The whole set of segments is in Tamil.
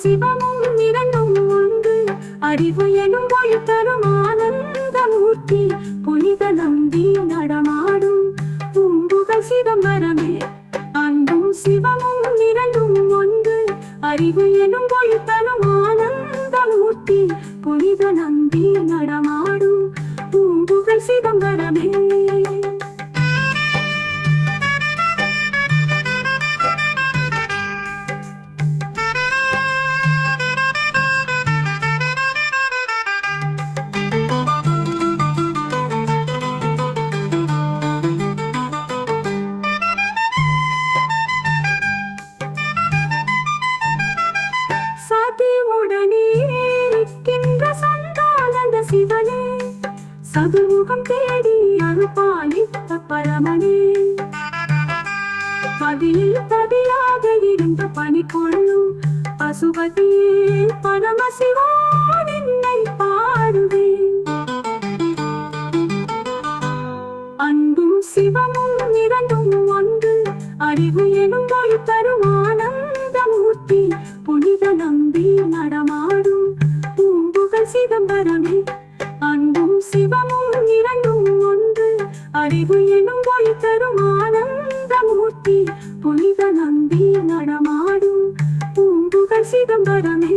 சிவமும் இரண்டும் ஒன்று. அறிவு எனும் ஒளி தரும் ஆனந்த மூர்த்தி. புனித நம்பி நடமாடும் பூம்புகழ் சிதம்பரமே. அன்பும் சிவமும் இரண்டும் ஒன்று. அறிவு எனும் ஒளி தரும் ஆனந்த மூர்த்தி. புனித நம்பி நடமாடும் பூம்புகழ் சிதம்பரமே. சிவனே சதுமுகம் தேடி அருள்பாலித்த பரமனே. பதியில் பதியாக இருந்த பணி கொள்ளும் பசுபதியே பரமசிவா நின்னை பாடுவேன். அன்பும் சிவமும் இரண்டும் ஒன்று. அறிவு எனும் ஒளி தரும் ஆனந்த மூர்த்தி. புனித நம்பி நடமாடும் பூம்புகழ் சிதம்பரமே. அன்பும் சிவமும் இரண்டும் ஒன்று. அறிவு எனும் ஒளி தரும் ஆனந்த மூர்த்தி. புனித நம்பி நடமாடும் பூம்புகழ் சிதம்பரமே.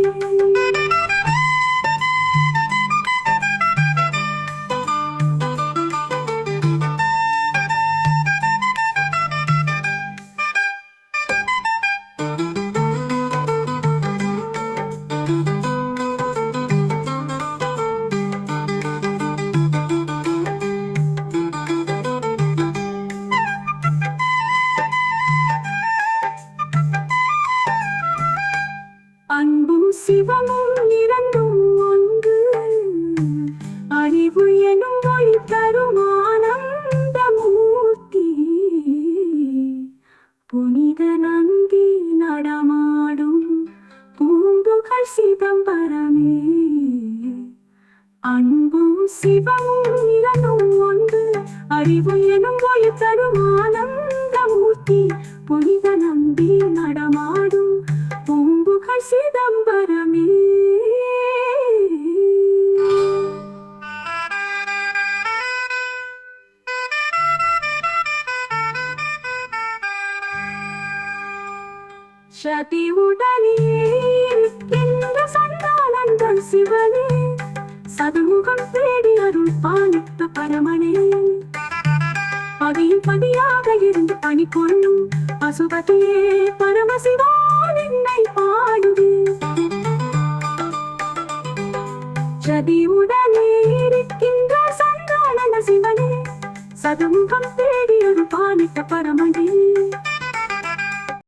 அன்பும் சிவமும் இரண்டும் ஒன்று. அறிவு எனும் ஒளி தரும் ஆனந்த மூர்த்தி. புனித நம்பி நடமாடும் பூம்புகழ் சிதம்பரமே. அன்பும் சிவமும் இரண்டும் ஒன்று. அறிவு எனும் ஒளி தரும் ஆனந்த மூர்த்தி. புனித நம்பி நடமாடும் பூம்புகழ் சிதம்பரமே. சதி உடனே இருக்கின்ற சண்டாளந்தன் சிவனே. சதுமுகம் தேடி அருள் பாலித்த பரமனே. பதியில் பதியாக இருந்து பணி கொள்ளும் பசுபதியே பரமசிவா நின்னை பாடுவேன். சதி உடனே இருக்கின்ற சண்டாளந்த சிவனே. சதுமுகம் தேடி அருள் பாலித்த பரமனே.